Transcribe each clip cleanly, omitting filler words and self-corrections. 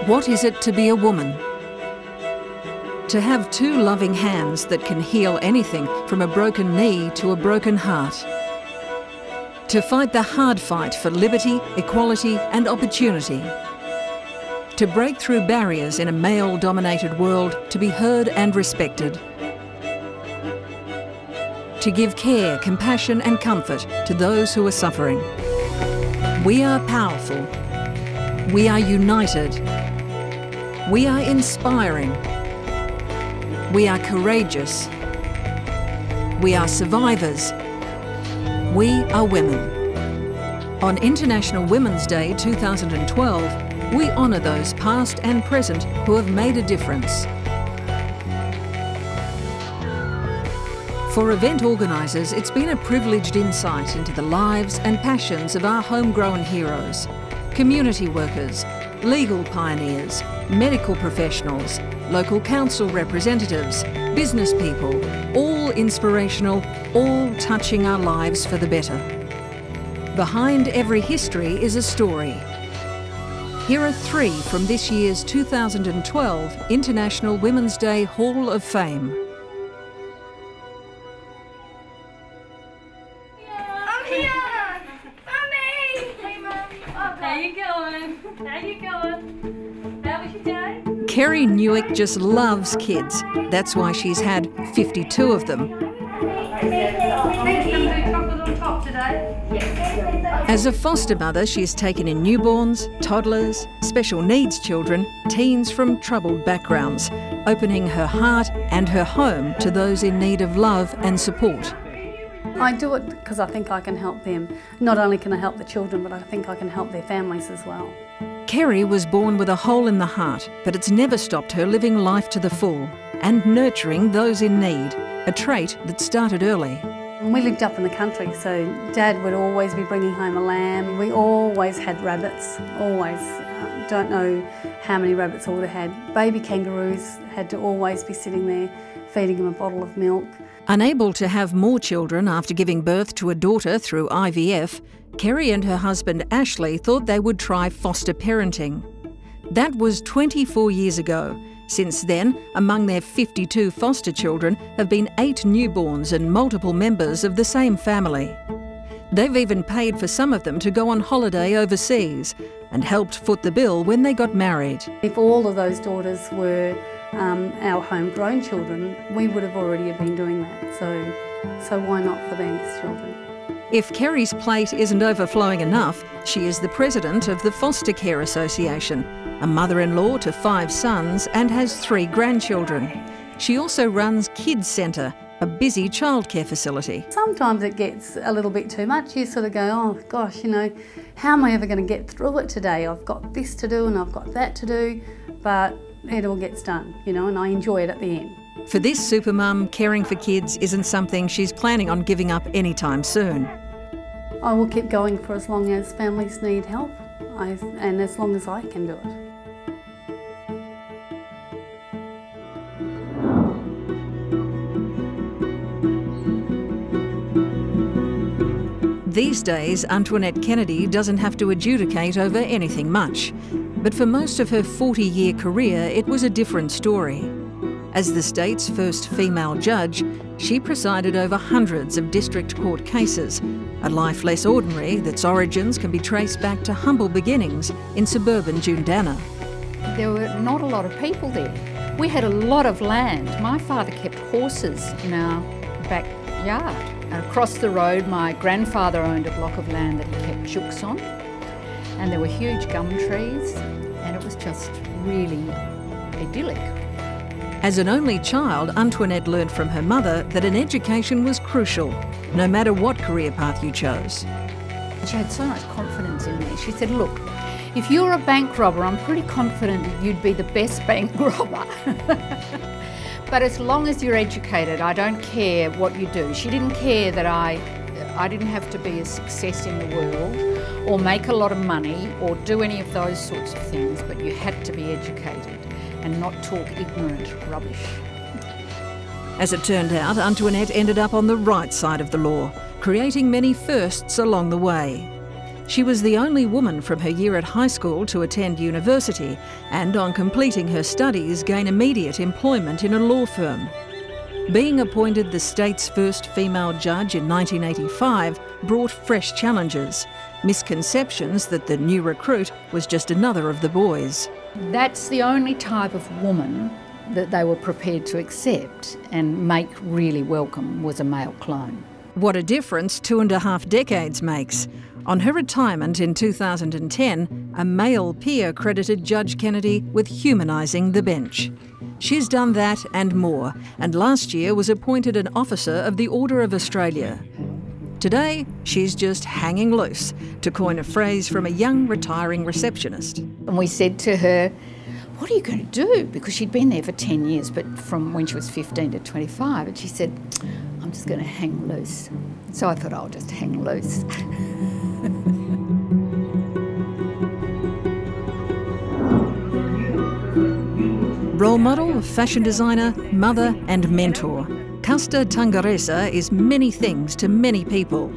What is it to be a woman? To have two loving hands that can heal anything from a broken knee to a broken heart. To fight the hard fight for liberty, equality and opportunity. To break through barriers in a male-dominated world to be heard and respected. To give care, compassion and comfort to those who are suffering. We are powerful. We are united. We are inspiring. We are courageous. We are survivors. We are women. On International Women's Day 2012, we honour those past and present who have made a difference. For event organisers, it's been a privileged insight into the lives and passions of our homegrown heroes, community workers, legal pioneers, medical professionals, local council representatives, business people, all inspirational, all touching our lives for the better. Behind every history is a story. Here are three from this year's 2012 International Women's Day Hall of Fame. I'm here! Mummy! Hey, Mum. How you going? How you going? How was your day? Kerry Newick just loves kids. That's why she's had 52 of them. As a foster mother, she's taken in newborns, toddlers, special needs children, teens from troubled backgrounds, opening her heart and her home to those in need of love and support. I do it because I think I can help them. Not only can I help the children, but I think I can help their families as well. Kerry was born with a hole in the heart, but it's never stopped her living life to the full and nurturing those in need, a trait that started early. We lived up in the country, so Dad would always be bringing home a lamb. We always had rabbits, always. Don't know how many rabbits I would have had. Baby kangaroos had to always be sitting there, feeding them a bottle of milk. Unable to have more children after giving birth to a daughter through IVF, Kerry and her husband Ashley thought they would try foster parenting. That was 24 years ago. Since then, among their 52 foster children have been 8 newborns and multiple members of the same family. They've even paid for some of them to go on holiday overseas and helped foot the bill when they got married. If all of those daughters were our homegrown children, we would have already been doing that. So why not for these children? If Kerry's plate isn't overflowing enough, she is the president of the Foster Care Association, a mother-in-law to 5 sons and has 3 grandchildren. She also runs Kids Centre, a busy childcare facility. Sometimes it gets a little bit too much. You sort of go, oh gosh, you know, how am I ever going to get through it today? I've got this to do and I've got that to do, but it all gets done, you know, and I enjoy it at the end. For this supermum, caring for kids isn't something she's planning on giving up anytime soon. I will keep going for as long as families need help and as long as I can do it. These days, Antoinette Kennedy doesn't have to adjudicate over anything much. But for most of her 40-year career, it was a different story. As the state's first female judge, she presided over hundreds of district court cases, a life less ordinary that's origins can be traced back to humble beginnings in suburban Jundana. There were not a lot of people there. We had a lot of land. My father kept horses in our backyard. And across the road, my grandfather owned a block of land that he kept chooks on. And there were huge gum trees, and it was just really idyllic. As an only child, Antoinette learnt from her mother that an education was crucial, no matter what career path you chose. She had so much confidence in me. She said, look, if you're a bank robber, I'm pretty confident that you'd be the best bank robber. But as long as you're educated, I don't care what you do. She didn't care that I didn't have to be a success in the world or make a lot of money or do any of those sorts of things, but you had to be educated and not talk ignorant rubbish. As it turned out, Antoinette ended up on the right side of the law, creating many firsts along the way. She was the only woman from her year at high school to attend university and, on completing her studies, gain immediate employment in a law firm. Being appointed the state's first female judge in 1985 brought fresh challenges, misconceptions that the new recruit was just another of the boys. That's the only type of woman that they were prepared to accept and make really welcome, was a male clone. What a difference 2.5 decades makes. On her retirement in 2010, a male peer credited Judge Kennedy with humanising the bench. She's done that and more, and last year was appointed an Officer of the Order of Australia. Today, she's just hanging loose, to coin a phrase from a young retiring receptionist. And we said to her, what are you going to do? Because she'd been there for 10 years, but from when she was 15 to 25, and she said, I'm just going to hang loose. So I thought, I'll just hang loose. Role model, fashion designer, mother and mentor. Custer Tangaresa is many things to many people.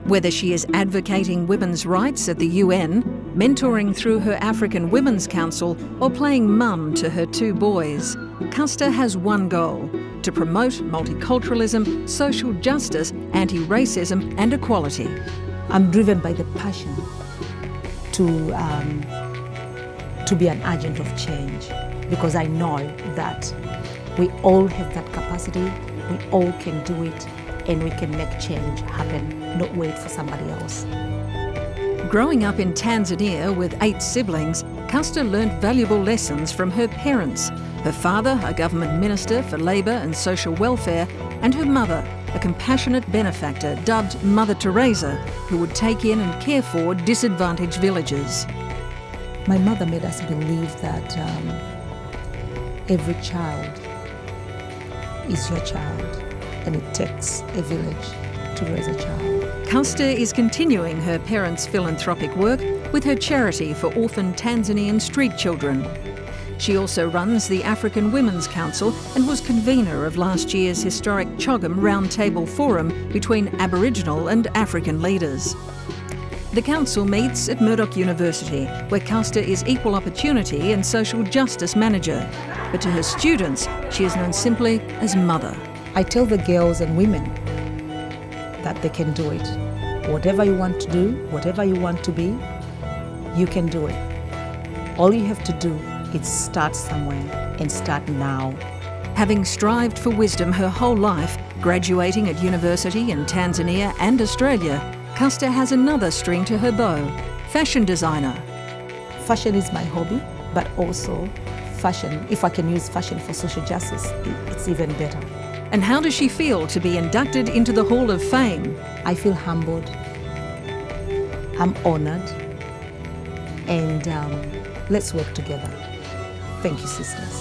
Whether she is advocating women's rights at the UN, mentoring through her African Women's Council, or playing mum to her 2 boys, Custer has one goal: to promote multiculturalism, social justice, anti-racism and equality. I'm driven by the passion to be an agent of change, because I know that we all have that capacity, we all can do it, and we can make change happen, not wait for somebody else. Growing up in Tanzania with 8 siblings, Custer learnt valuable lessons from her parents. Her father, a government minister for labour and social welfare, and her mother, a compassionate benefactor dubbed Mother Teresa, who would take in and care for disadvantaged villagers. My mother made us believe that every child is your child, and it takes a village to raise a child. Custer is continuing her parents' philanthropic work with her charity for orphan Tanzanian street children. She also runs the African Women's Council and was convener of last year's historic Chogam Roundtable Forum between Aboriginal and African leaders. The council meets at Murdoch University, where Custer is Equal Opportunity and Social Justice Manager. But to her students, she is known simply as Mother. I tell the girls and women that they can do it. Whatever you want to do, whatever you want to be, you can do it. All you have to do is start somewhere, and start now. Having strived for wisdom her whole life, graduating at university in Tanzania and Australia, Custer has another string to her bow: fashion designer. Fashion is my hobby, but also fashion, if I can use fashion for social justice, it's even better. And how does she feel to be inducted into the Hall of Fame? I feel humbled, I'm honoured, and let's work together. Thank you, sisters.